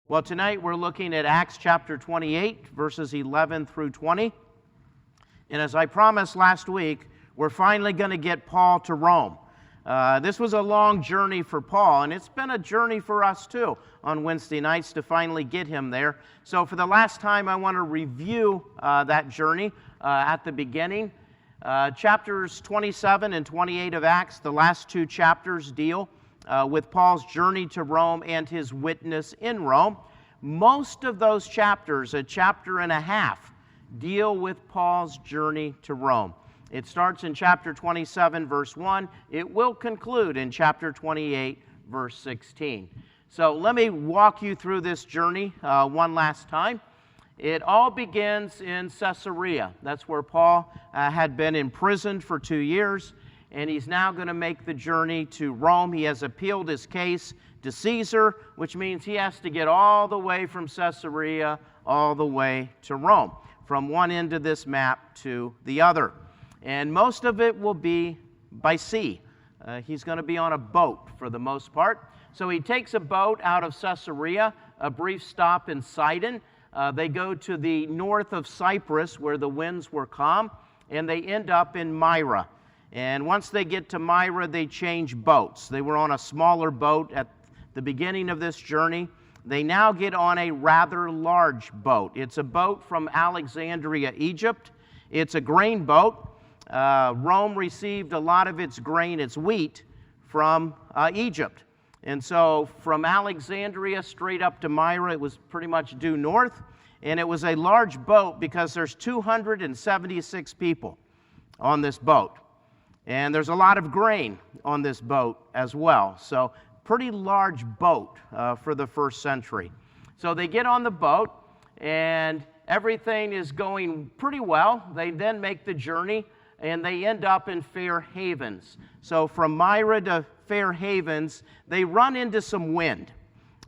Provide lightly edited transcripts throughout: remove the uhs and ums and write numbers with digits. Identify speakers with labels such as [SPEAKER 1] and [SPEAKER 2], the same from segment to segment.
[SPEAKER 1] Well, tonight we're looking at Acts chapter 28, verses 11 through 20. And as I promised last week, we're finally going to get Paul to Rome. This was a long journey for Paul, and it's been a journey for us too on Wednesday nights to finally get him there. So for the last time, I want to review that journey at the beginning. Chapters 27 and 28 of Acts, the last two chapters, deal with Paul's journey to Rome and his witness in Rome. Most of those chapters, a chapter and a half, deal with Paul's journey to Rome. It starts in chapter 27, verse 1. It will conclude in chapter 28, verse 16. So let me walk you through this journey one last time. It all begins in Caesarea. That's where Paul had been imprisoned for 2 years. And he's now going to make the journey to Rome. He has appealed his case to Caesar, which means he has to get all the way from Caesarea all the way to Rome, from one end of this map to the other. And most of it will be by sea. He's going to be on a boat for the most part. So he takes a boat out of Caesarea, a brief stop in Sidon. They go to the north of Cyprus where the winds were calm, and they end up in Myra. And once they get to Myra, they change boats. They were on a smaller boat at the beginning of this journey. They now get on a rather large boat. It's a boat from Alexandria, Egypt. It's a grain boat. Rome received a lot of its grain, its wheat, from Egypt. And so from Alexandria straight up to Myra, it was pretty much due north. And it was a large boat because there's 276 people on this boat. And there's a lot of grain on this boat as well. So pretty large boat for the first century. So they get on the boat, and everything is going pretty well. They then make the journey, and they end up in Fair Havens. So from Myra to Fair Havens, they run into some wind.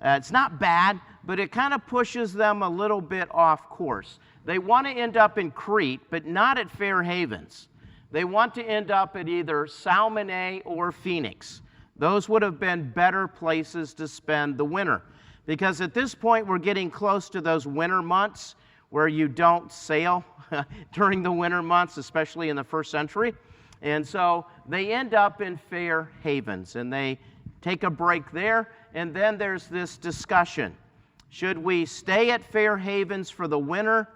[SPEAKER 1] It's not bad, but it kind of pushes them a little bit off course. They want to end up in Crete, but not at Fair Havens. They want to end up at either Salmone or Phoenix. Those would have been better places to spend the winter. Because at this point, we're getting close to those winter months where you don't sail during the winter months, especially in the first century. And so they end up in Fair Havens, and they take a break there. And then there's this discussion. Should we stay at Fair Havens for the winter,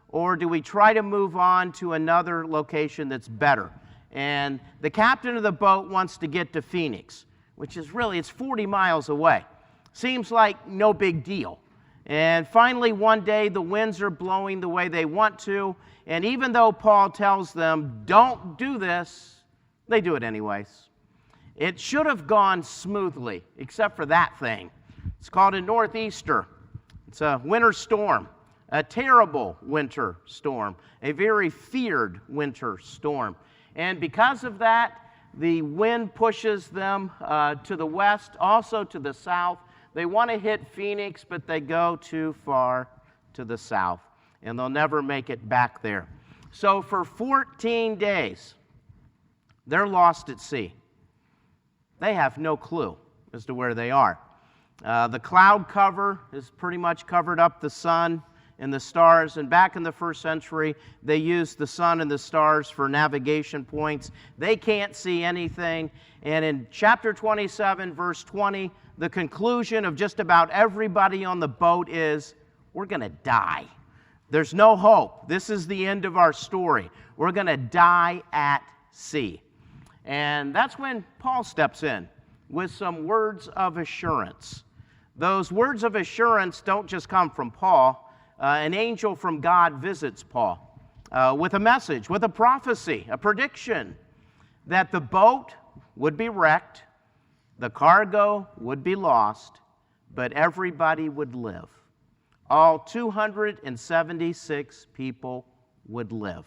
[SPEAKER 1] or do we try to move on to another location that's better? And the captain of the boat wants to get to Phoenix, which is really, it's 40 miles away. Seems like no big deal. And finally, one day, the winds are blowing the way they want to, and even though Paul tells them, don't do this, they do it anyways. It should have gone smoothly, except for that thing. It's called a northeaster. It's a winter storm. A terrible winter storm, a very feared winter storm. And because of that, the wind pushes them to the west, also to the south. They want to hit Phoenix, but they go too far to the south, and they'll never make it back there. So for 14 days, they're lost at sea. They have no clue as to where they are. The cloud cover has pretty much covered up the sun and the stars, and back in the first century, they used the sun and the stars for navigation points. They can't see anything, and in chapter 27, verse 20, the conclusion of just about everybody on the boat is, we're going to die. There's no hope. This is the end of our story. We're going to die at sea. And that's when Paul steps in with some words of assurance. Those words of assurance don't just come from Paul. An angel from God visits Paul with a message, with a prophecy, a prediction that the boat would be wrecked, the cargo would be lost, but everybody would live. All 276 people would live.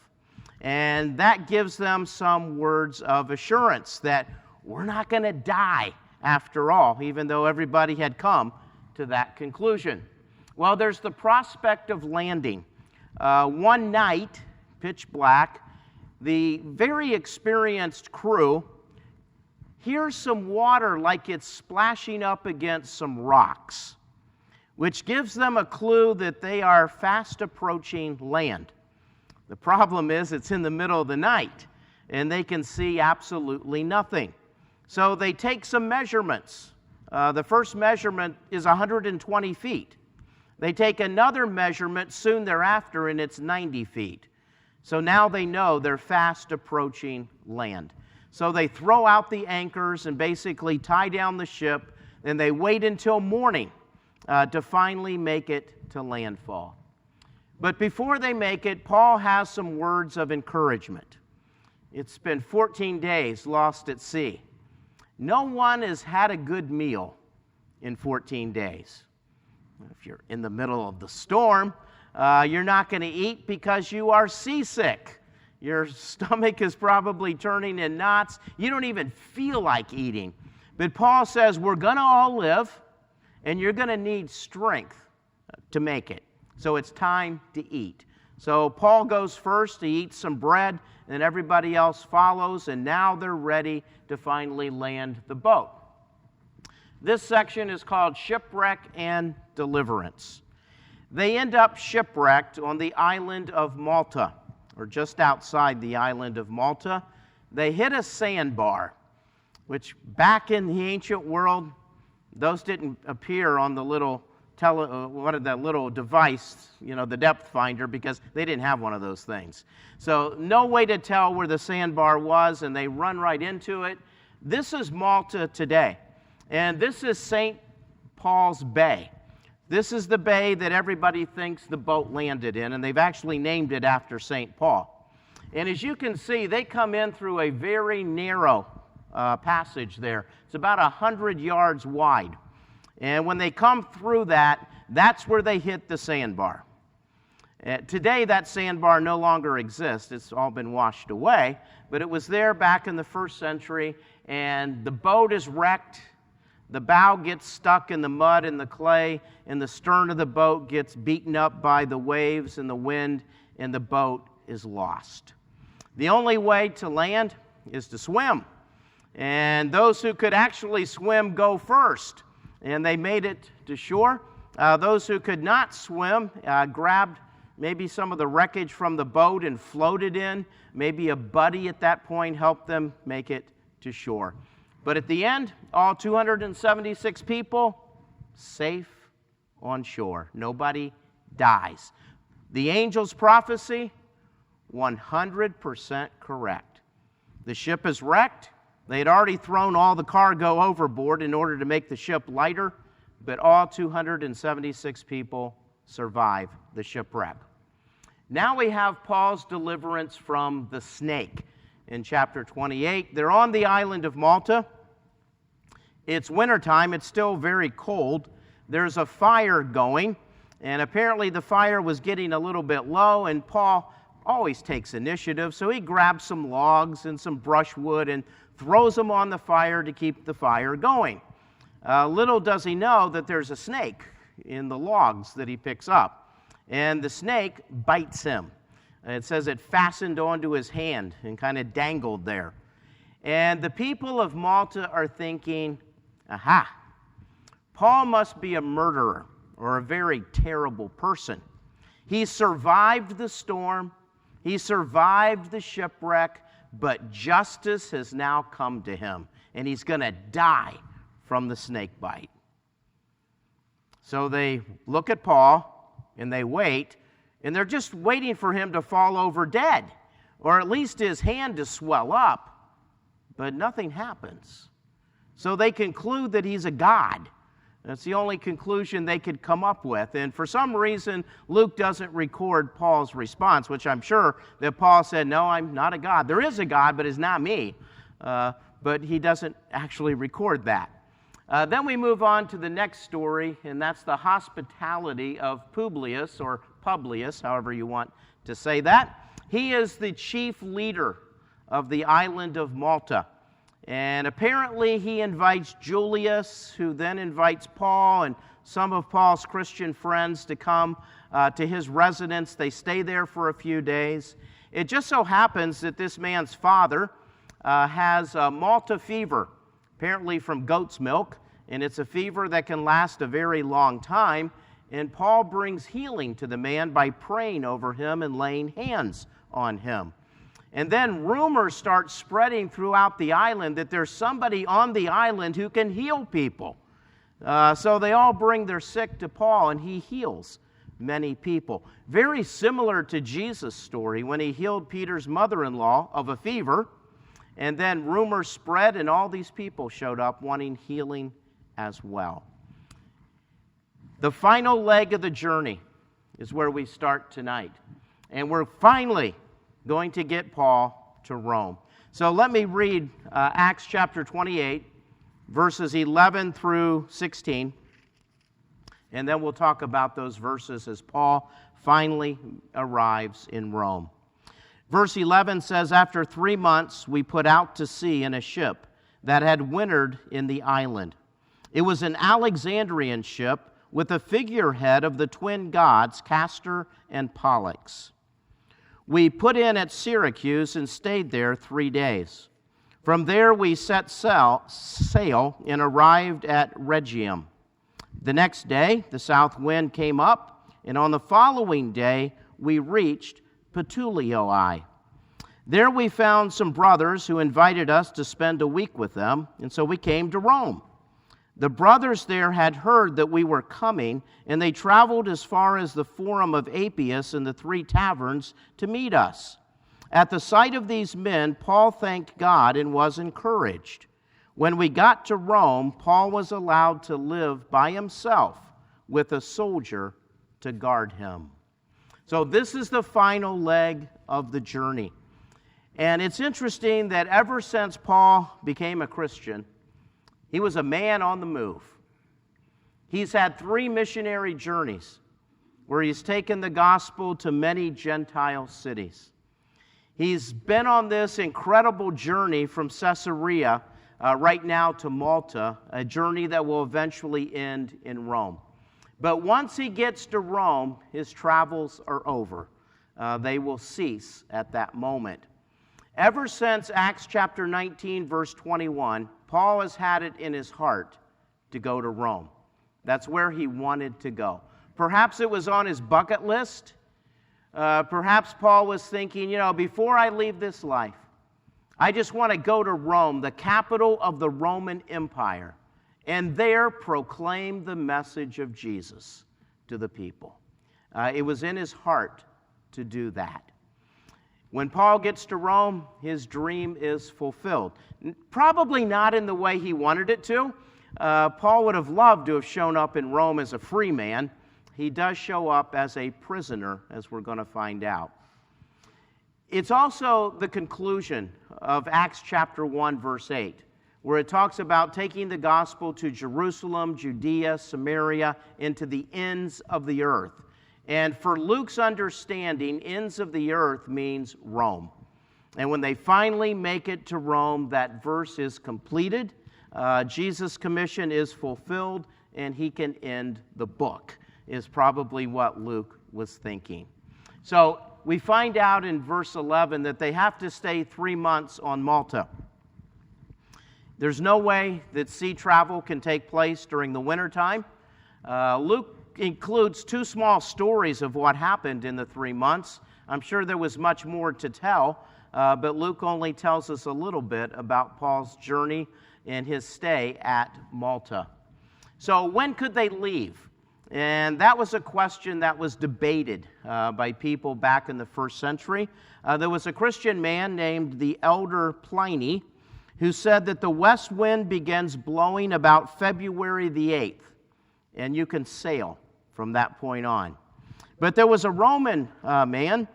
[SPEAKER 1] And that gives them some words of assurance that we're not going to die after all, even though everybody had come to that conclusion. Well, there's the prospect of landing. One night, pitch black, the very experienced crew hears some water like it's splashing up against some rocks. which gives them a clue that they are fast approaching land. The problem is it's in the middle of the night, and they can see absolutely nothing. So they take some measurements. The first measurement is 120 feet. They take another measurement soon thereafter, and it's 90 feet. So now they know they're fast approaching land. So they throw out the anchors and basically tie down the ship, and they wait until morning to finally make it to landfall. But before they make it, Paul has some words of encouragement. It's been 14 days lost at sea. No one has had a good meal in 14 days. If you're in the middle of the storm, you're not going to eat because you are seasick. Your stomach is probably turning in knots. You don't even feel like eating. But Paul says we're going to all live, and you're going to need strength to make it. So it's time to eat. So Paul goes first to eat some bread, and everybody else follows, and now they're ready to finally land the boat. This section is called Shipwreck and Deliverance. They end up shipwrecked on the island of Malta, or just outside the island of Malta. They hit a sandbar, which back in the ancient world, those didn't appear on the little little device, the depth finder, because they didn't have one of those things. So no way to tell where the sandbar was, and they run right into it. This is Malta today, and this is St. Paul's Bay. This is the bay that everybody thinks the boat landed in, and they've actually named it after St. Paul. And as you can see, they come in through a very narrow passage there. It's about 100 yards wide. And when they come through that, that's where they hit the sandbar. Today, that sandbar no longer exists. It's all been washed away. But it was there back in the first century, and the boat is wrecked. The bow gets stuck in the mud and the clay, and the stern of the boat gets beaten up by the waves and the wind, and the boat is lost. The only way to land is to swim. And those who could actually swim go first. And they made it to shore. Those who could not swim grabbed maybe some of the wreckage from the boat and floated in. Maybe a buddy at that point helped them make it to shore. But at the end, all 276 people safe on shore. Nobody dies. The angel's prophecy, 100% correct. The ship is wrecked. They had already thrown all the cargo overboard in order to make the ship lighter, but all 276 people survive the shipwreck. Now we have Paul's deliverance from the snake in chapter 28. They're on the island of Malta. It's wintertime. It's still very cold. There's a fire going, and apparently the fire was getting a little bit low, and Paul always takes initiative, so he grabs some logs and some brushwood and throws them on the fire to keep the fire going. Little does he know that there's a snake in the logs that he picks up, and the snake bites him. It says it fastened onto his hand and kind of dangled there. And the people of Malta are thinking, aha, Paul must be a murderer or a very terrible person. He survived the storm, he survived the shipwreck, but justice has now come to him, and he's going to die from the snake bite. So they look at Paul, and they wait, and they're just waiting for him to fall over dead, or at least his hand to swell up, but nothing happens. So they conclude that he's a god. That's the only conclusion they could come up with. And for some reason, Luke doesn't record Paul's response, which I'm sure that Paul said, no, I'm not a god. There is a God, but it's not me. But he doesn't actually record that. Then we move on to the next story, and that's the hospitality of Publius, or Publius, however you want to say that. He is the chief leader of the island of Malta. And apparently he invites Julius, who then invites Paul and some of Paul's Christian friends to come to his residence. They stay there for a few days. It just so happens that this man's father has Malta fever, apparently from goat's milk, and it's a fever that can last a very long time. and Paul brings healing to the man by praying over him and laying hands on him. And then rumors start spreading throughout the island that there's somebody on the island who can heal people. So they all bring their sick to Paul, and he heals many people. Very similar to Jesus' story when he healed Peter's mother-in-law of a fever, and then rumors spread, and all these people showed up wanting healing as well. The final leg of the journey is where we start tonight. And we're finally going to get Paul to Rome. So let me read Acts chapter 28, verses 11 through 16. And then we'll talk about those verses as Paul finally arrives in Rome. Verse 11 says, "After 3 months we put out to sea in a ship that had wintered in the island. It was an Alexandrian ship with a figurehead of the twin gods, Castor and Pollux. We put in at Syracuse and stayed there 3 days. From there we set sail and arrived at Rhegium. The next day the south wind came up, and on the following day we reached Puteoli. There we found some brothers who invited us to spend a week with them, and so we came to Rome. The brothers there had heard that we were coming, and they traveled as far as the Forum of Appius and the 3 taverns to meet us. At the sight of these men, Paul thanked God and was encouraged. When we got to Rome, Paul was allowed to live by himself with a soldier to guard him." So this is the final leg of the journey. And it's interesting that ever since Paul became a Christian, he was a man on the move. He's had 3 missionary journeys where he's taken the gospel to many Gentile cities. He's been on this incredible journey from Caesarea right now to Malta, a journey that will eventually end in Rome. But once he gets to Rome, his travels are over. They will cease at that moment. Ever since Acts chapter 19, verse 21, Paul has had it in his heart to go to Rome. That's where he wanted to go. Perhaps it was on his bucket list. Perhaps Paul was thinking, before I leave this life, I just want to go to Rome, the capital of the Roman Empire, and there proclaim the message of Jesus to the people. It was in his heart to do that. When Paul gets to Rome, his dream is fulfilled. Probably not in the way he wanted it to. Paul would have loved to have shown up in Rome as a free man. He does show up as a prisoner, as we're going to find out. It's also the conclusion of Acts chapter 1, verse 8, where it talks about taking the gospel to Jerusalem, Judea, Samaria, and to the ends of the earth. And for Luke's understanding, ends of the earth means Rome. And when they finally make it to Rome, that verse is completed. Jesus' commission is fulfilled, and he can end the book, is probably what Luke was thinking. So we find out in verse 11 that they have to stay 3 months on Malta. There's no way that sea travel can take place during the wintertime. Luke includes 2 small stories of what happened in the 3 months. I'm sure there was much more to tell, but Luke only tells us a little bit about Paul's journey and his stay at Malta. So when could they leave? And that was a question that was debated by people back in the 1st century. There was a Christian man named the Elder Pliny who said that the west wind begins blowing about February the 8th, and you can sail from that point on. But there was a Roman man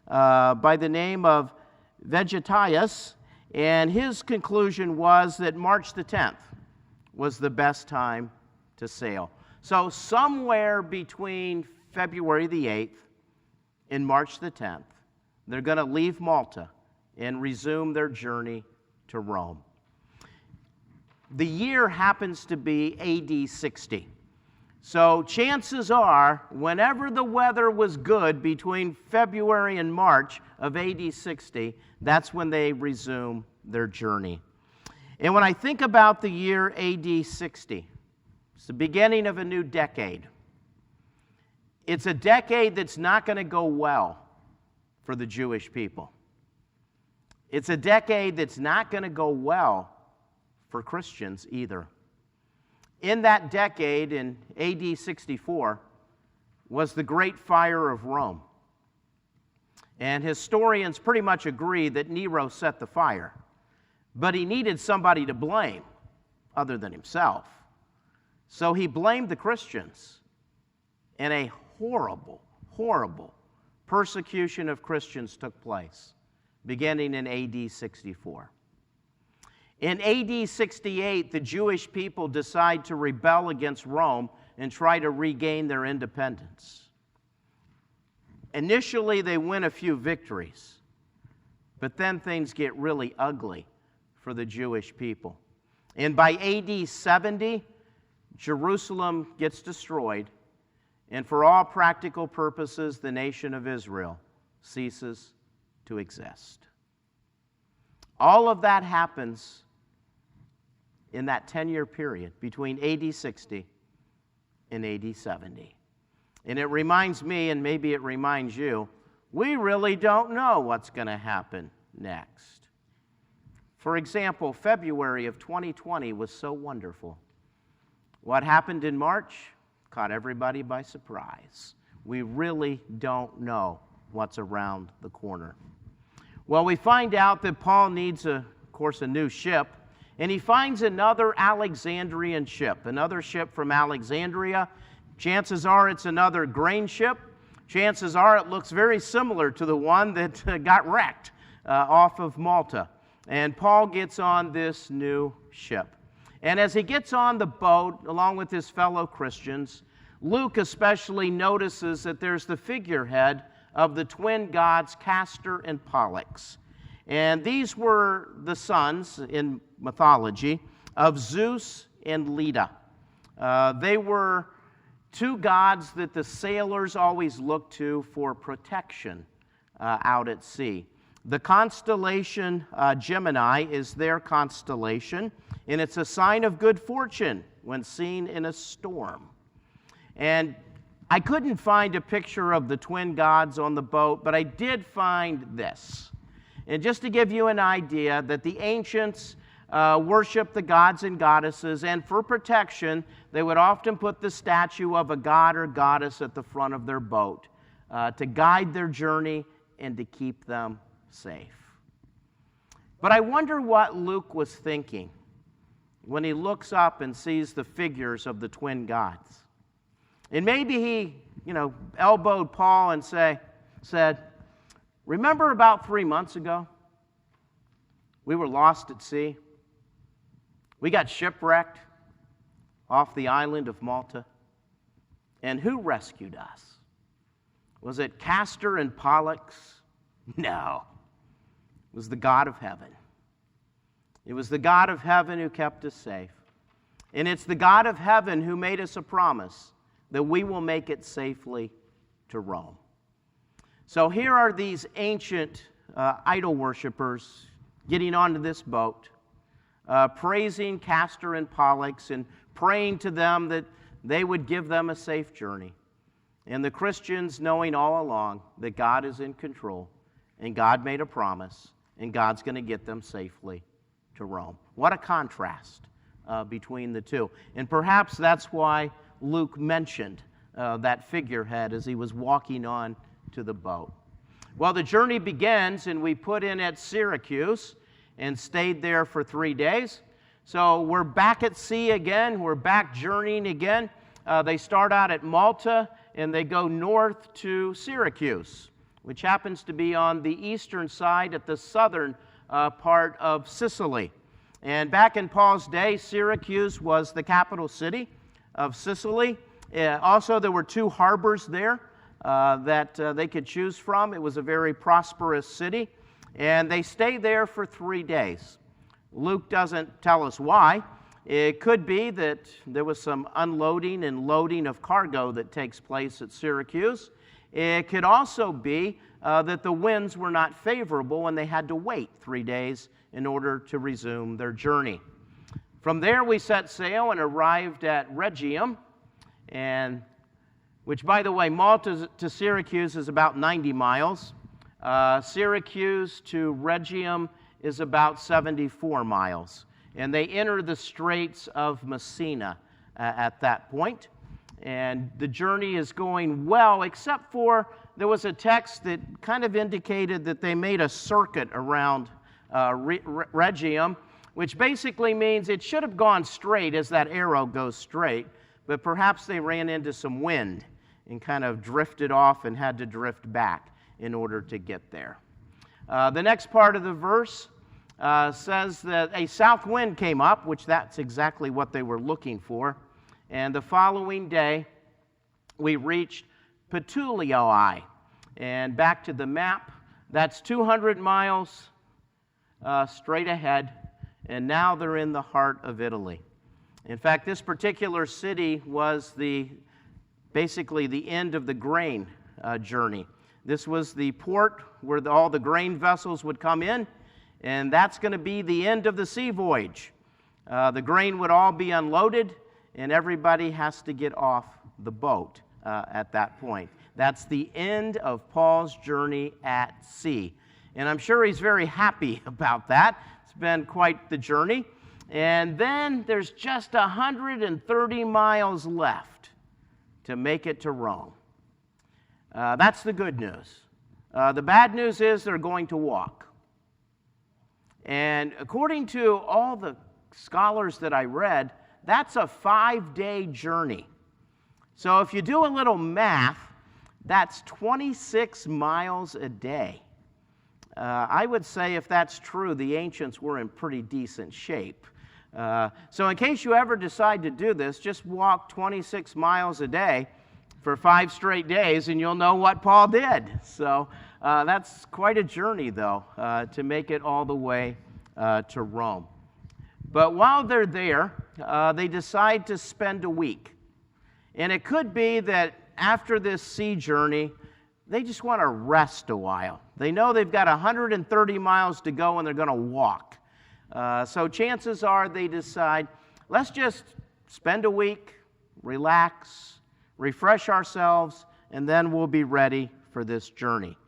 [SPEAKER 1] by the name of Vegetius, and his conclusion was that March the 10th was the best time to sail. So somewhere between February the 8th and March the 10th, they're going to leave Malta and resume their journey to Rome. The year happens to be AD 60. So chances are, whenever the weather was good between February and March of AD 60, that's when they resume their journey. And when I think about the year AD 60, it's the beginning of a new decade. It's a decade that's not going to go well for the Jewish people. It's a decade that's not going to go well for Christians either. In that decade, in AD 64, was the Great Fire of Rome. And historians pretty much agree that Nero set the fire. But he needed somebody to blame other than himself. So he blamed the Christians. And a horrible, horrible persecution of Christians took place, beginning in AD 64. In AD 68, the Jewish people decide to rebel against Rome and try to regain their independence. Initially, they win a few victories, but then things get really ugly for the Jewish people. And by AD 70, Jerusalem gets destroyed, and for all practical purposes, the nation of Israel ceases to exist. All of that happens in that 10-year period between AD 60 and AD 70. And it reminds me, and maybe it reminds you, we really don't know what's going to happen next. For example, February of 2020 was so wonderful. What happened in March caught everybody by surprise. We really don't know what's around the corner. Well, we find out that Paul needs, of course, a new ship, and he finds another Alexandrian ship, another ship from Alexandria. Chances are it's another grain ship. Chances are it looks very similar to the one that got wrecked off of Malta. And Paul gets on this new ship. And as he gets on the boat, along with his fellow Christians, Luke especially notices that there's the figurehead of the twin gods Castor and Pollux. And these were the sons, in mythology, of Zeus and Leda. They were two gods that the sailors always looked to for protection out at sea. The constellation Gemini is their constellation, and it's a sign of good fortune when seen in a storm. And I couldn't find a picture of the twin gods on the boat, but I did find this. And just to give you an idea that the ancients worshiped the gods and goddesses, and for protection, they would often put the statue of a god or goddess at the front of their boat to guide their journey and to keep them safe. But I wonder what Luke was thinking when he looks up and sees the figures of the twin gods. And maybe he, elbowed Paul and said, remember about 3 months ago? We were lost at sea. We got shipwrecked off the island of Malta. And who rescued us? Was it Castor and Pollux? No. It was the God of heaven. It was the God of heaven who kept us safe. And it's the God of heaven who made us a promise that we will make it safely to Rome. So here are these ancient idol worshipers getting onto this boat, praising Castor and Pollux and praying to them that they would give them a safe journey. And the Christians knowing all along that God is in control and God made a promise and God's going to get them safely to Rome. What a contrast between the two. And perhaps that's why Luke mentioned that figurehead as he was walking on to the boat. Well, the journey begins, and we put in at Syracuse and stayed there for 3 days. So we're back at sea again. We're back journeying again. They start out at Malta, and they go north to Syracuse, which happens to be on the eastern side at the southern part of Sicily. And back in Paul's day, Syracuse was the capital city of Sicily. Also, there were 2 harbors there that they could choose from. It was a very prosperous city. And they stayed there for 3 days. Luke doesn't tell us why. It could be that there was some unloading and loading of cargo that takes place at Syracuse. It could also be that the winds were not favorable and they had to wait 3 days in order to resume their journey. From there, we set sail and arrived at Rhegium. And which, by the way, Malta to Syracuse is about 90 miles. Syracuse to Rhegium is about 74 miles. And they enter the Straits of Messina at that point. And the journey is going well, except for there was a text that kind of indicated that they made a circuit around Rhegium, which basically means it should have gone straight as that arrow goes straight, but perhaps they ran into some wind and kind of drifted off and had to drift back in order to get there. The next part of the verse says that a south wind came up, which that's exactly what they were looking for. And the following day, we reached Puteoli. And back to the map, that's 200 miles straight ahead. And now they're in the heart of Italy. In fact, this particular city was basically the end of the grain journey. This was the port where all the grain vessels would come in, and that's going to be the end of the sea voyage. The grain would all be unloaded, and everybody has to get off the boat at that point. That's the end of Paul's journey at sea. And I'm sure he's very happy about that. It's been quite the journey. And then there's just 130 miles left to make it to Rome. That's the good news. The bad news is they're going to walk. And according to all the scholars that I read, that's a 5-day journey. So if you do a little math, that's 26 miles a day. I would say if that's true, the ancients were in pretty decent shape. So in case you ever decide to do this, just walk 26 miles a day for 5 straight days, and you'll know what Paul did. So that's quite a journey, though, to make it all the way to Rome. But while they're there, they decide to spend a week. And it could be that after this sea journey, they just want to rest a while. They know they've got 130 miles to go and they're going to walk. So chances are they decide, let's just spend a week, relax, refresh ourselves, and then we'll be ready for this journey.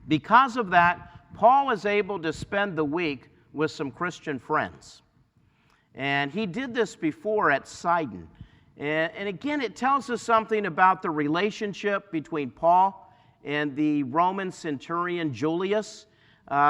[SPEAKER 1] Because of that, Paul is able to spend the week with some Christian friends. And he did this before at Sidon. And again, it tells us something about the relationship between Paul and the Roman centurion Julius.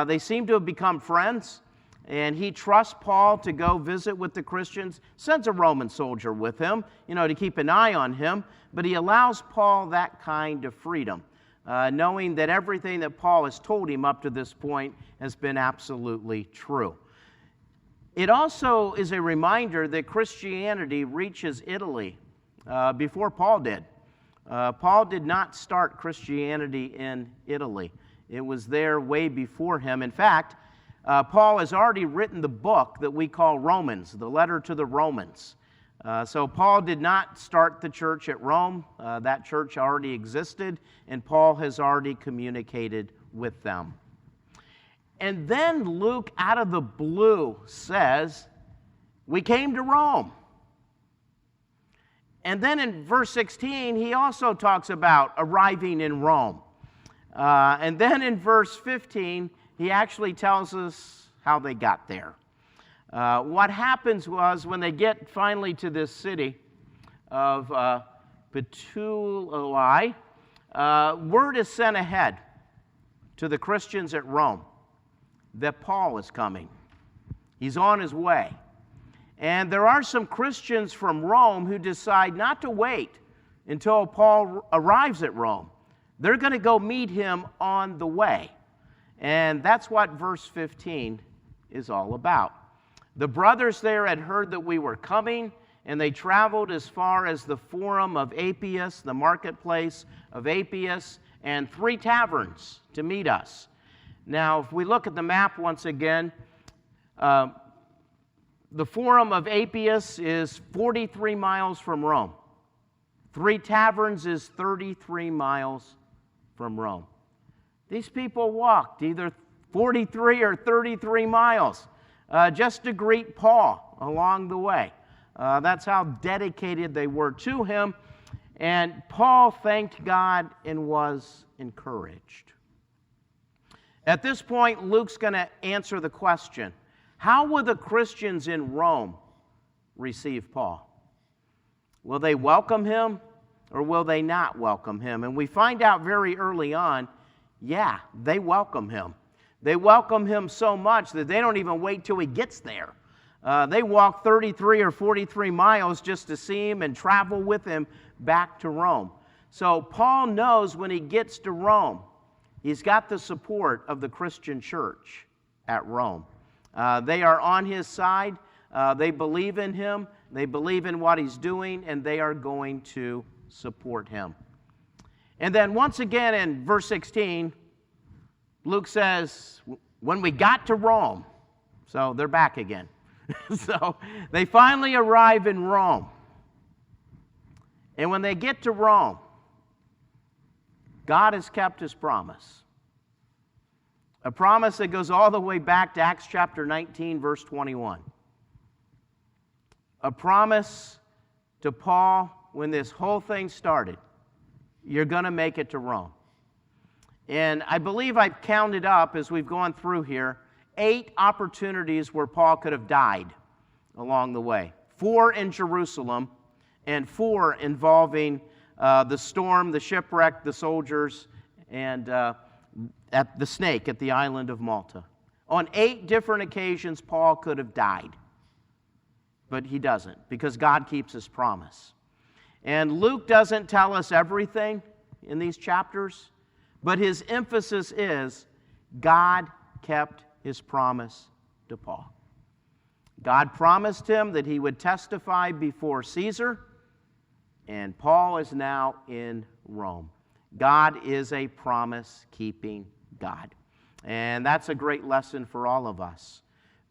[SPEAKER 1] They seem to have become friends, and he trusts Paul to go visit with the Christians, sends a Roman soldier with him, to keep an eye on him, but he allows Paul that kind of freedom, knowing that everything that Paul has told him up to this point has been absolutely true. It also is a reminder that Christianity reaches Italy before Paul did. Paul did not start Christianity in Italy. It was there way before him. In fact, Paul has already written the book that we call Romans, the letter to the Romans. So Paul did not start the church at Rome. That church already existed, and Paul has already communicated with them. And then Luke, out of the blue, says, we came to Rome. And then in verse 16, he also talks about arriving in Rome. And then in verse 15, he actually tells us how they got there. What happens was when they get finally to this city of Puteoli, word is sent ahead to the Christians at Rome that Paul is coming. He's on his way. And there are some Christians from Rome who decide not to wait until Paul arrives at Rome. They're going to go meet him on the way. And that's what verse 15 is all about. The brothers there had heard that we were coming, and they traveled as far as the Forum of Appius, the marketplace of Appius, and 3 taverns to meet us. Now, if we look at the map once again, the Forum of Appius is 43 miles from Rome. 3 taverns is 33 miles from Rome. These people walked either 43 or 33 miles just to greet Paul along the way. That's how dedicated they were to him. And Paul thanked God and was encouraged. At this point, Luke's going to answer the question, how will the Christians in Rome receive Paul? Will they welcome him or will they not welcome him? And we find out very early on, yeah, they welcome him. They welcome him so much that they don't even wait till he gets there. They walk 33 or 43 miles just to see him and travel with him back to Rome. So Paul knows when he gets to Rome, he's got the support of the Christian church at Rome. They are on his side. They believe in him. They believe in what he's doing, and they are going to support him. And then once again in verse 16, Luke says, when we got to Rome, so they're back again. So they finally arrive in Rome. And when they get to Rome, God has kept his promise. A promise that goes all the way back to Acts chapter 19, verse 21. A promise to Paul when this whole thing started. You're going to make it to Rome. And I believe I've counted up as we've gone through here 8 opportunities where Paul could have died along the way. 4 in Jerusalem and 4 involving the storm, the shipwreck, the soldiers, and at the snake at the island of Malta. On 8 different occasions, Paul could have died. But he doesn't, because God keeps his promise. And Luke doesn't tell us everything in these chapters, but his emphasis is God kept his promise to Paul. God promised him that he would testify before Caesar, and Paul is now in Rome. God is a promise-keeping God. And that's a great lesson for all of us,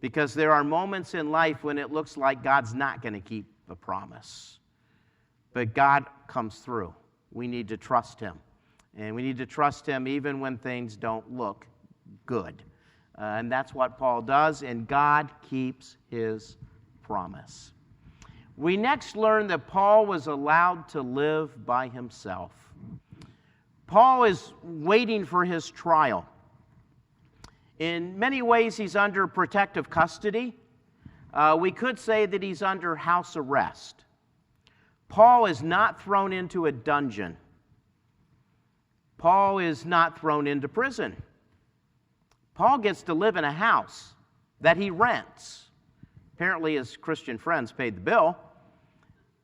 [SPEAKER 1] because there are moments in life when it looks like God's not going to keep the promise. But God comes through. We need to trust him. And we need to trust him even when things don't look good. And that's what Paul does, and God keeps his promise. We next learn that Paul was allowed to live by himself. Paul is waiting for his trial. In many ways, he's under protective custody. We could say that he's under house arrest. Paul is not thrown into a dungeon. Paul is not thrown into prison. Paul gets to live in a house that he rents. Apparently his Christian friends paid the bill.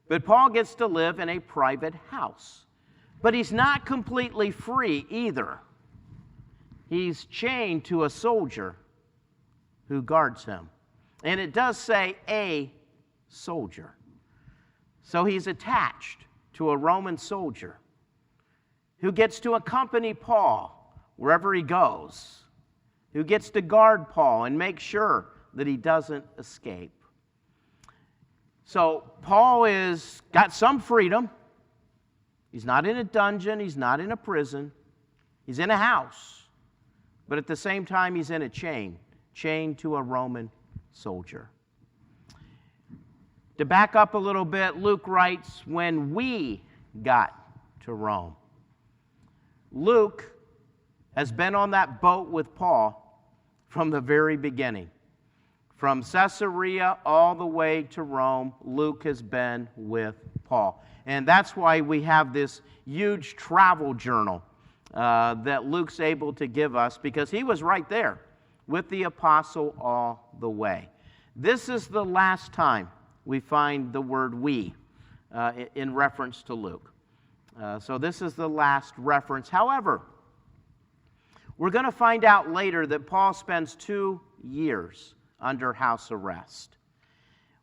[SPEAKER 1] But Paul gets to live in a private house. But he's not completely free either. He's chained to a soldier who guards him. And it does say a soldier. So he's attached to a Roman soldier who gets to accompany Paul wherever he goes, who gets to guard Paul and make sure that he doesn't escape. So Paul is got some freedom. He's not in a dungeon. He's not in a prison. He's in a house. But at the same time, he's in a chained to a Roman soldier. To back up a little bit, Luke writes, when we got to Rome. Luke has been on that boat with Paul from the very beginning. From Caesarea all the way to Rome, Luke has been with Paul. And that's why we have this huge travel journal that Luke's able to give us, because he was right there with the apostle all the way. This is the last time we find the word we in reference to Luke. So this is the last reference. However, we're going to find out later that Paul spends 2 years under house arrest.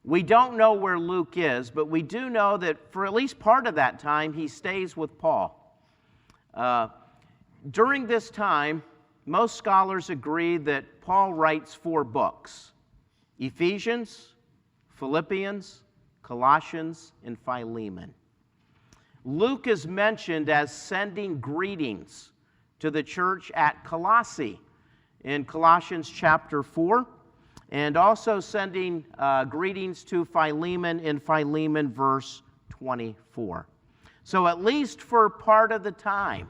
[SPEAKER 1] We don't know where Luke is, but we do know that for at least part of that time, he stays with Paul. During this time, most scholars agree that Paul writes 4 books: Ephesians, Philippians, Colossians, and Philemon. Luke is mentioned as sending greetings to the church at Colossae in Colossians chapter 4, and also sending greetings to Philemon in Philemon verse 24. So at least for part of the time,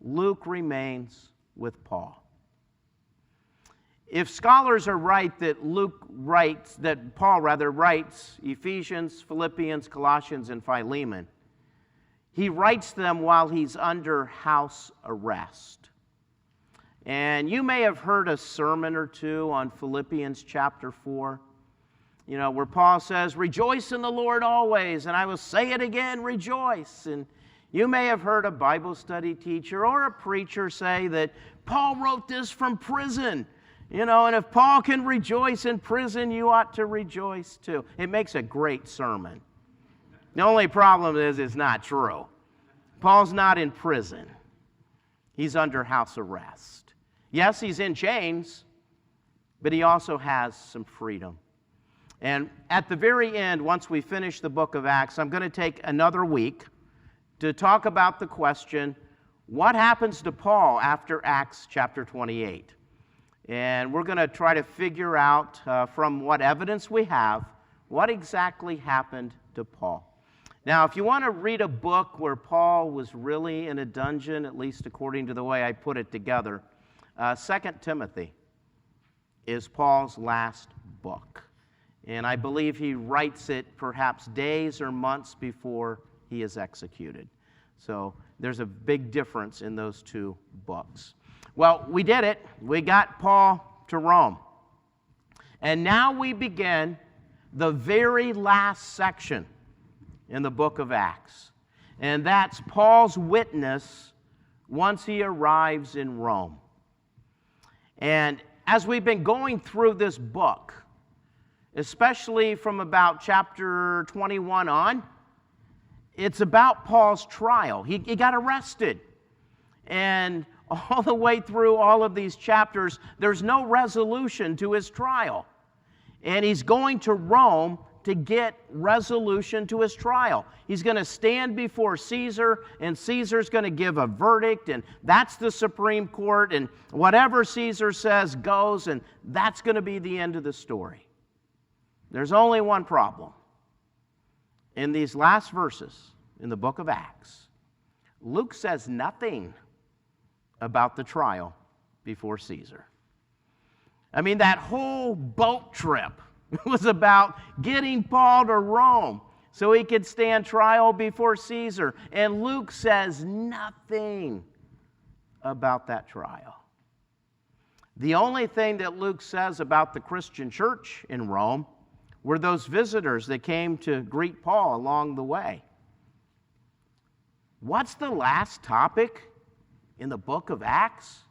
[SPEAKER 1] Luke remains with Paul. If scholars are right that Paul writes Ephesians, Philippians, Colossians, and Philemon, he writes them while he's under house arrest. And you may have heard a sermon or two on Philippians chapter 4, where Paul says, "Rejoice in the Lord always," and I will say it again, rejoice. And you may have heard a Bible study teacher or a preacher say that Paul wrote this from prison. And if Paul can rejoice in prison, you ought to rejoice too. It makes a great sermon. The only problem is it's not true. Paul's not in prison. He's under house arrest. Yes, he's in chains, but he also has some freedom. And at the very end, once we finish the book of Acts, I'm going to take another week to talk about the question, what happens to Paul after Acts chapter 28? And we're going to try to figure out from what evidence we have what exactly happened to Paul. Now, if you want to read a book where Paul was really in a dungeon, at least according to the way I put it together, 2 Timothy is Paul's last book. And I believe he writes it perhaps days or months before he is executed. So there's a big difference in those two books. Well, we did it. We got Paul to Rome. And now we begin the very last section in the book of Acts. And that's Paul's witness once he arrives in Rome. And as we've been going through this book, especially from about chapter 21 on, it's about Paul's trial. He got arrested. And all the way through all of these chapters, there's no resolution to his trial. And he's going to Rome to get resolution to his trial. He's going to stand before Caesar, and Caesar's going to give a verdict, and that's the Supreme Court, and whatever Caesar says goes, and that's going to be the end of the story. There's only one problem. In these last verses in the book of Acts, Luke says nothing about the trial before Caesar. I mean, that whole boat trip was about getting Paul to Rome so he could stand trial before Caesar. And Luke says nothing about that trial. The only thing that Luke says about the Christian church in Rome were those visitors that came to greet Paul along the way. What's the last topic in the book of Acts?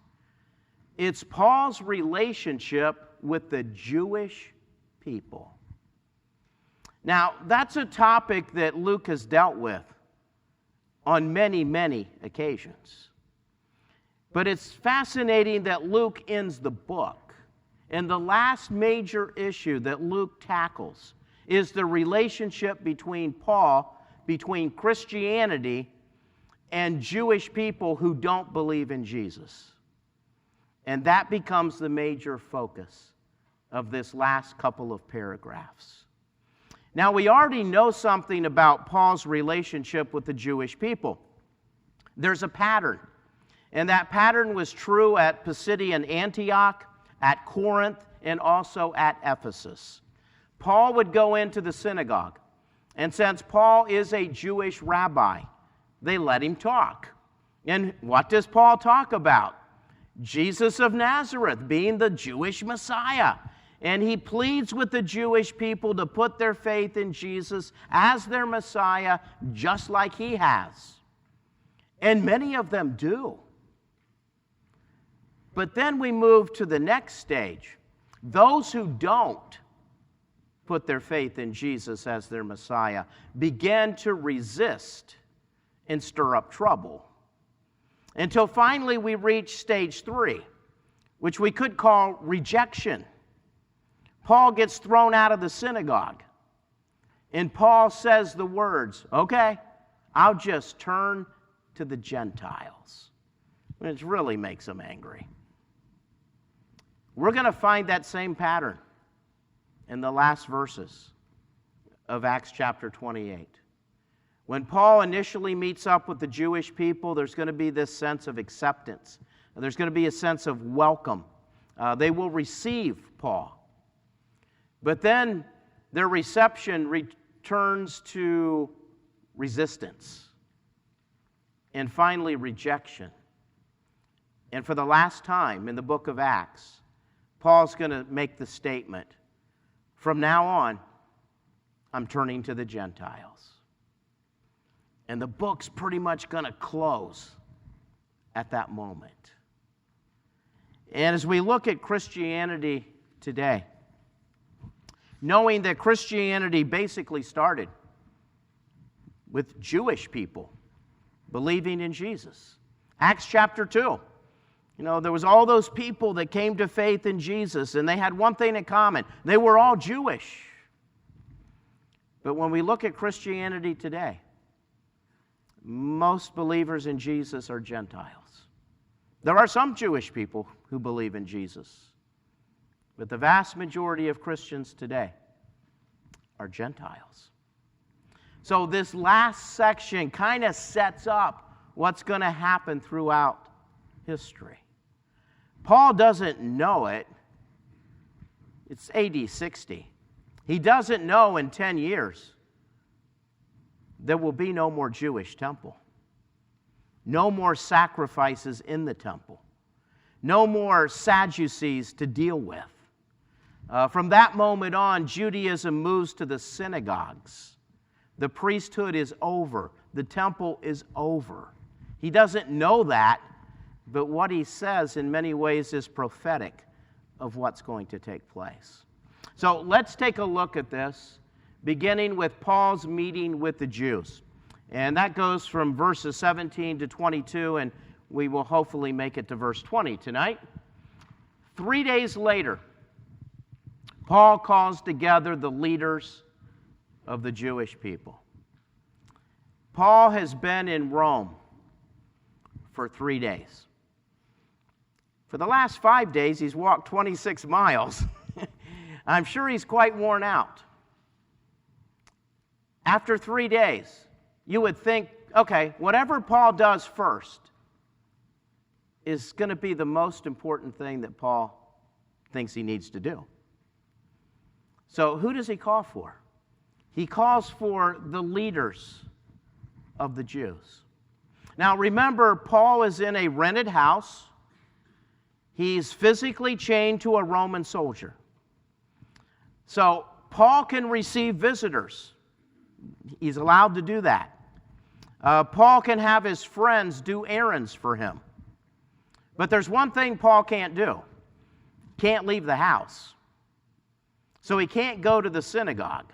[SPEAKER 1] It's Paul's relationship with the Jewish people. Now, that's a topic that Luke has dealt with on many, many occasions. But it's fascinating that Luke ends the book, and the last major issue that Luke tackles is the relationship between Christianity and Jewish people who don't believe in Jesus. And that becomes the major focus of this last couple of paragraphs. Now, we already know something about Paul's relationship with the Jewish people. There's a pattern, and that pattern was true at Pisidian Antioch, at Corinth, and also at Ephesus. Paul would go into the synagogue, and since Paul is a Jewish rabbi, they let him talk. And what does Paul talk about? Jesus of Nazareth being the Jewish Messiah. And he pleads with the Jewish people to put their faith in Jesus as their Messiah, just like he has. And many of them do. But then we move to the next stage. Those who don't put their faith in Jesus as their Messiah begin to resist and stir up trouble. Until finally we reach stage 3, which we could call rejection. Paul gets thrown out of the synagogue. And Paul says the words, okay, I'll just turn to the Gentiles. Which really makes them angry. We're going to find that same pattern in the last verses of Acts chapter 28. When Paul initially meets up with the Jewish people, there's going to be this sense of acceptance. There's going to be a sense of welcome. They will receive Paul. But then their reception returns to resistance. And finally, rejection. And for the last time in the book of Acts, Paul's going to make the statement, from now on, I'm turning to the Gentiles. And the book's pretty much going to close at that moment. And as we look at Christianity today, knowing that Christianity basically started with Jewish people believing in Jesus. Acts chapter 2. There was all those people that came to faith in Jesus, and they had one thing in common. They were all Jewish. But when we look at Christianity today, most believers in Jesus are Gentiles. There are some Jewish people who believe in Jesus, but the vast majority of Christians today are Gentiles. So this last section kind of sets up what's going to happen throughout history. Paul doesn't know it. It's AD 60. He doesn't know in 10 years there will be no more Jewish temple. No more sacrifices in the temple. No more Sadducees to deal with. From that moment on, Judaism moves to the synagogues. The priesthood is over. The temple is over. He doesn't know that, but what he says in many ways is prophetic of what's going to take place. So let's take a look at this, beginning with Paul's meeting with the Jews. And that goes from verses 17 to 22, and we will hopefully make it to verse 20 tonight. 3 days later, Paul calls together the leaders of the Jewish people. Paul has been in Rome for 3 days. For the last 5 days, he's walked 26 miles. I'm sure he's quite worn out. After 3 days, you would think, okay, whatever Paul does first is going to be the most important thing that Paul thinks he needs to do. So who does he call for? He calls for the leaders of the Jews. Now remember, Paul is in a rented house. He's physically chained to a Roman soldier. So Paul can receive visitors. He's allowed to do that. Paul can have his friends do errands for him. But there's one thing Paul can't do. Can't leave the house. So he can't go to the synagogue.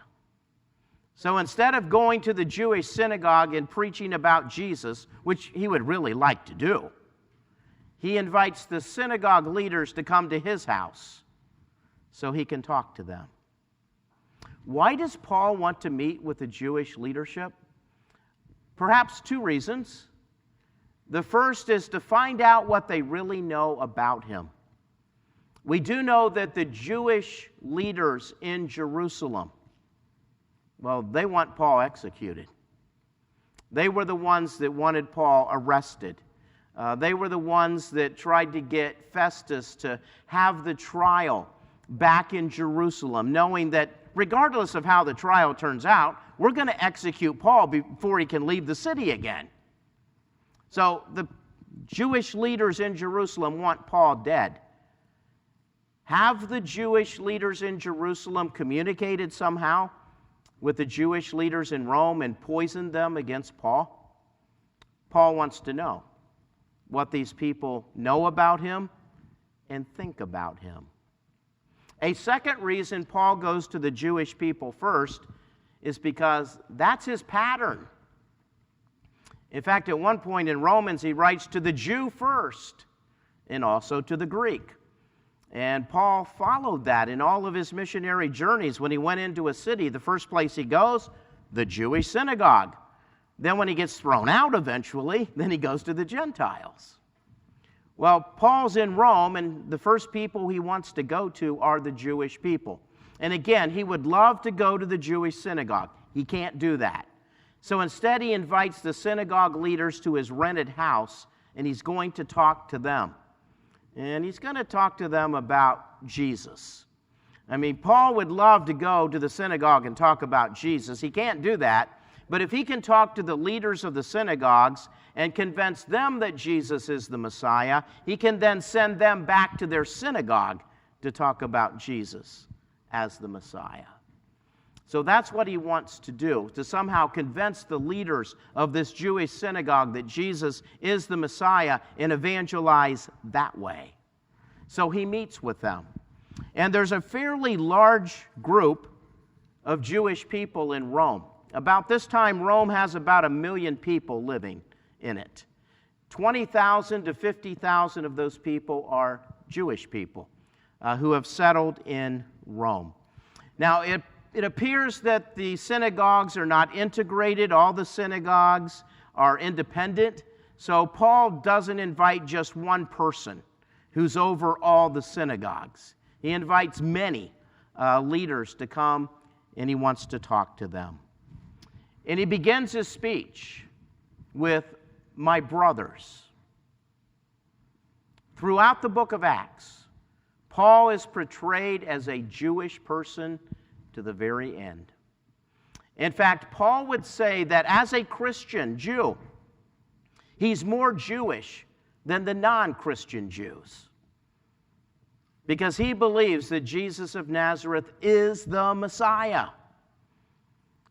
[SPEAKER 1] So instead of going to the Jewish synagogue and preaching about Jesus, which he would really like to do, he invites the synagogue leaders to come to his house so he can talk to them. Why does Paul want to meet with the Jewish leadership? Perhaps 2 reasons. The first is to find out what they really know about him. We do know that the Jewish leaders in Jerusalem, well, they want Paul executed. They were the ones that wanted Paul arrested. They were the ones that tried to get Festus to have the trial back in Jerusalem, knowing that regardless of how the trial turns out, we're going to execute Paul before he can leave the city again. So the Jewish leaders in Jerusalem want Paul dead. Have the Jewish leaders in Jerusalem communicated somehow with the Jewish leaders in Rome and poisoned them against Paul? Paul wants to know what these people know about him and think about him. A second reason Paul goes to the Jewish people first is because that's his pattern. In fact, at one point in Romans, he writes to the Jew first and also to the Greek. And Paul followed that in all of his missionary journeys. When he went into a city, the first place he goes, the Jewish synagogue. Then when he gets thrown out eventually, then he goes to the Gentiles. Well, Paul's in Rome, and the first people he wants to go to are the Jewish people. And again, he would love to go to the Jewish synagogue. He can't do that. So instead, he invites the synagogue leaders to his rented house, and he's going to talk to them. And he's going to talk to them about Jesus. I mean, Paul would love to go to the synagogue and talk about Jesus. He can't do that. But if he can talk to the leaders of the synagogues and convince them that Jesus is the Messiah, he can then send them back to their synagogue to talk about Jesus as the Messiah. So that's what he wants to do, to somehow convince the leaders of this Jewish synagogue that Jesus is the Messiah and evangelize that way. So he meets with them. And there's a fairly large group of Jewish people in Rome. About this time, Rome has about 1 million people living in it. 20,000 to 50,000 of those people are Jewish people who have settled in Rome. Now, it appears that the synagogues are not integrated. All the synagogues are independent. So Paul doesn't invite just one person who's over all the synagogues. He invites many leaders to come, and he wants to talk to them. And he begins his speech with, "My brothers." Throughout the book of Acts, Paul is portrayed as a Jewish person to the very end. In fact, Paul would say that as a Christian Jew, he's more Jewish than the non-Christian Jews, because he believes that Jesus of Nazareth is the Messiah.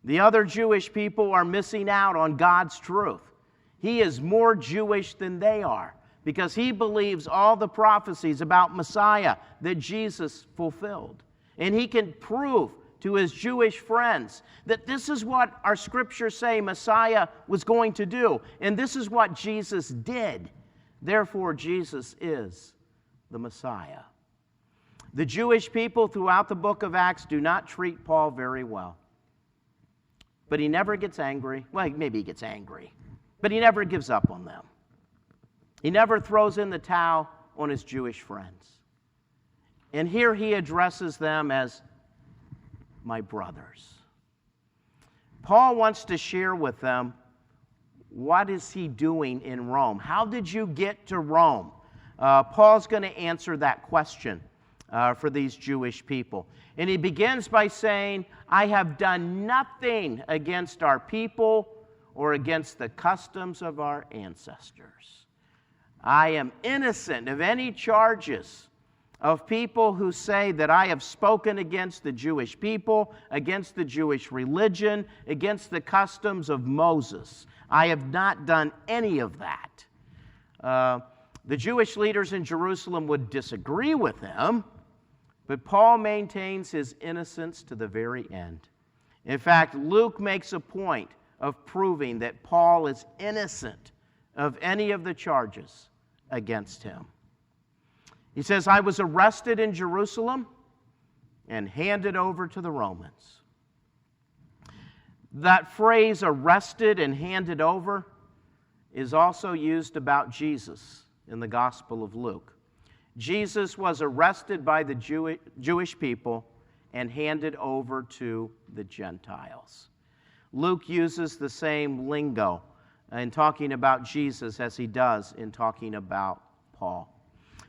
[SPEAKER 1] The other Jewish people are missing out on God's truth. He is more Jewish than they are, because he believes all the prophecies about Messiah that Jesus fulfilled. And he can prove to his Jewish friends that this is what our scriptures say Messiah was going to do, and this is what Jesus did. Therefore, Jesus is the Messiah. The Jewish people throughout the book of Acts do not treat Paul very well. But he never gets angry. Well, maybe he gets angry, but he never gives up on them. He never throws in the towel on his Jewish friends. And here he addresses them as my brothers. Paul wants to share with them, what is he doing in Rome? How did you get to Rome? Paul's going to answer that question for these Jewish people. And he begins by saying, I have done nothing against our people or against the customs of our ancestors. I am innocent of any charges of people who say that I have spoken against the Jewish people, against the Jewish religion, against the customs of Moses. I have not done any of that. The Jewish leaders in Jerusalem would disagree with him, but Paul maintains his innocence to the very end. In fact, Luke makes a point of proving that Paul is innocent of any of the charges against him. He says, I was arrested in Jerusalem and handed over to the Romans. That phrase, arrested and handed over, is also used about Jesus in the Gospel of Luke. Jesus was arrested by the Jewish people and handed over to the Gentiles. Luke uses the same lingo in talking about Jesus as he does in talking about Paul.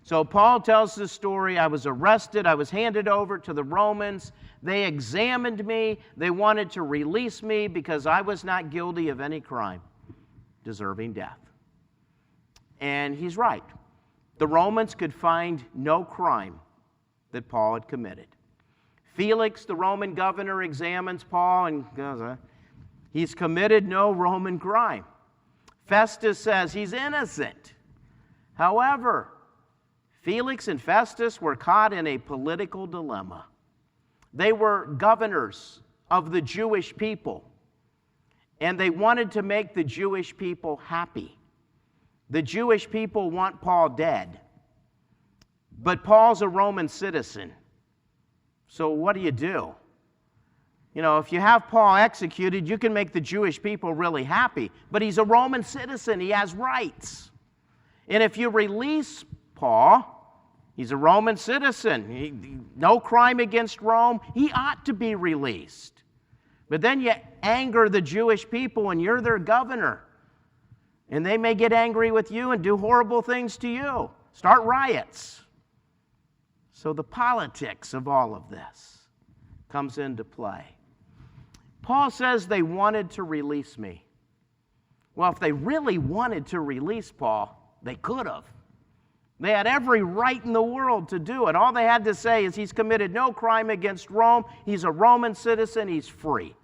[SPEAKER 1] So Paul tells the story, I was arrested, I was handed over to the Romans, they examined me, they wanted to release me because I was not guilty of any crime deserving death. And he's right. The Romans could find no crime that Paul had committed. Felix, the Roman governor, examines Paul and goes, he's committed no Roman crime. Festus says he's innocent. However, Felix and Festus were caught in a political dilemma. They were governors of the Jewish people, and they wanted to make the Jewish people happy. The Jewish people want Paul dead, but Paul's a Roman citizen. So what do? You know, if you have Paul executed, you can make the Jewish people really happy, but he's a Roman citizen, he has rights. And if you release Paul, he's a Roman citizen, no crime against Rome, he ought to be released. But then you anger the Jewish people and you're their governor. And they may get angry with you and do horrible things to you. Start riots. So the politics of all of this comes into play. Paul says they wanted to release me. Well, if they really wanted to release Paul, they could have. They had every right in the world to do it. All they had to say is he's committed no crime against Rome. He's a Roman citizen. He's free.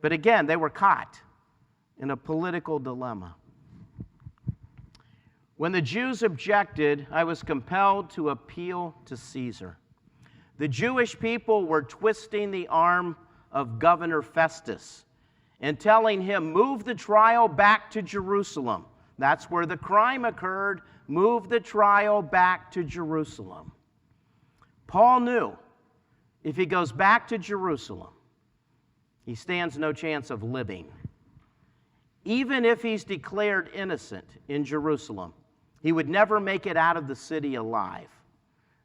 [SPEAKER 1] But again, they were caught in a political dilemma. When the Jews objected, I was compelled to appeal to Caesar. The Jewish people were twisting the arm of Governor Festus and telling him, move the trial back to Jerusalem. That's where the crime occurred. Move the trial back to Jerusalem. Paul knew if he goes back to Jerusalem, he stands no chance of living. Even if he's declared innocent in Jerusalem, he would never make it out of the city alive.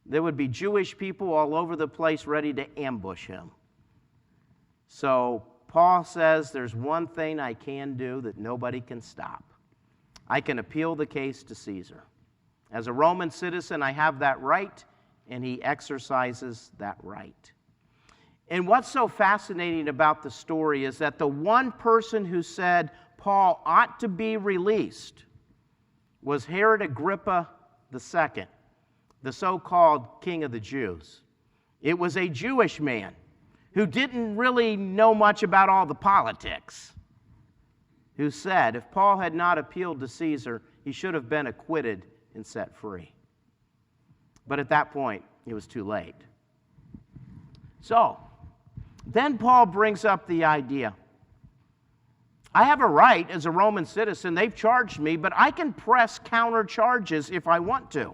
[SPEAKER 1] There would be Jewish people all over the place ready to ambush him. So Paul says there's one thing I can do that nobody can stop. I can appeal the case to Caesar. As a Roman citizen, I have that right, and he exercises that right. And what's so fascinating about the story is that the one person who said Paul ought to be released was Herod Agrippa II, the so-called king of the Jews. It was a Jewish man who didn't really know much about all the politics, who said if Paul had not appealed to Caesar, he should have been acquitted and set free. But at that point, it was too late. So, then Paul brings up the idea. I have a right as a Roman citizen. They've charged me, but I can press counter charges if I want to.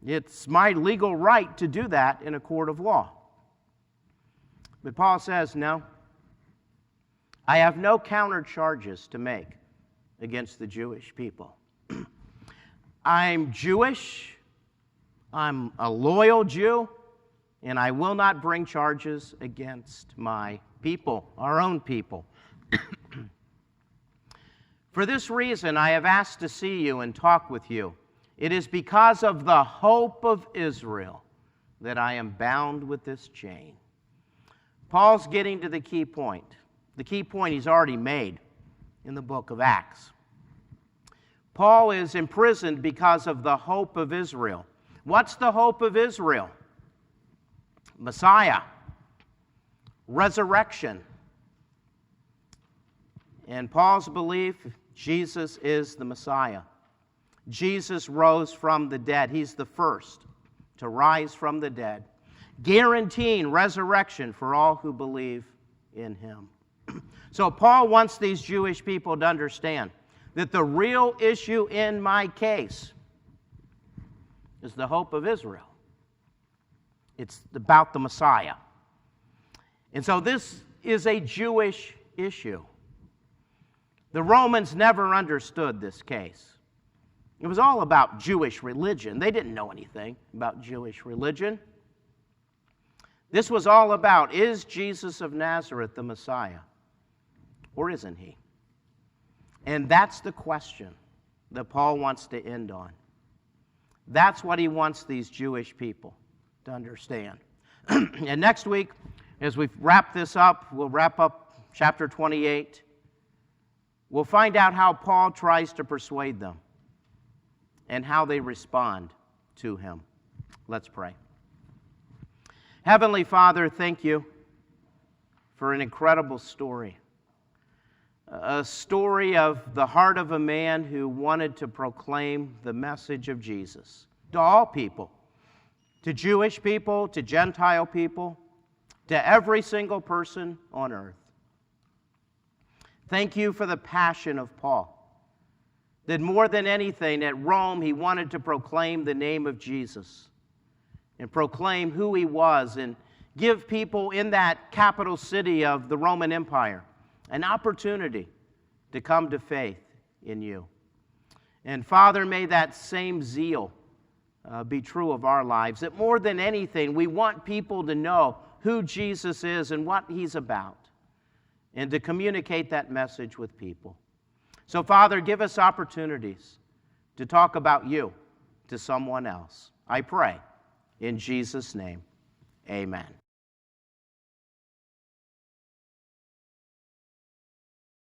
[SPEAKER 1] It's my legal right to do that in a court of law. But Paul says, no, I have no counter charges to make against the Jewish people. I'm Jewish, I'm a loyal Jew, and I will not bring charges against my people, our own people. For this reason, I have asked to see you and talk with you. It is because of the hope of Israel that I am bound with this chain. Paul's getting to the key point he's already made in the book of Acts. Paul is imprisoned because of the hope of Israel. What's the hope of Israel? Messiah, resurrection. And Paul's belief, Jesus is the Messiah. Jesus rose from the dead. He's the first to rise from the dead, guaranteeing resurrection for all who believe in him. So Paul wants these Jewish people to understand that the real issue in my case is the hope of Israel. It's about the Messiah. And so this is a Jewish issue. The Romans never understood this case. It was all about Jewish religion. They didn't know anything about Jewish religion. This was all about, is Jesus of Nazareth the Messiah? Or isn't he? And that's the question that Paul wants to end on. That's what he wants these Jewish people to understand. And next week, as we wrap this up, we'll wrap up chapter 28. We'll find out how Paul tries to persuade them and how they respond to him. Let's pray. Heavenly Father, thank you for an incredible story. A story of the heart of a man who wanted to proclaim the message of Jesus to all people, to Jewish people, to Gentile people, to every single person on earth. Thank you for the passion of Paul, that more than anything at Rome he wanted to proclaim the name of Jesus and proclaim who he was and give people in that capital city of the Roman Empire an opportunity to come to faith in you. And Father, may that same zeal be true of our lives, that more than anything, we want people to know who Jesus is and what he's about, and to communicate that message with people. So, Father, give us opportunities to talk about you to someone else. I pray in Jesus' name, amen.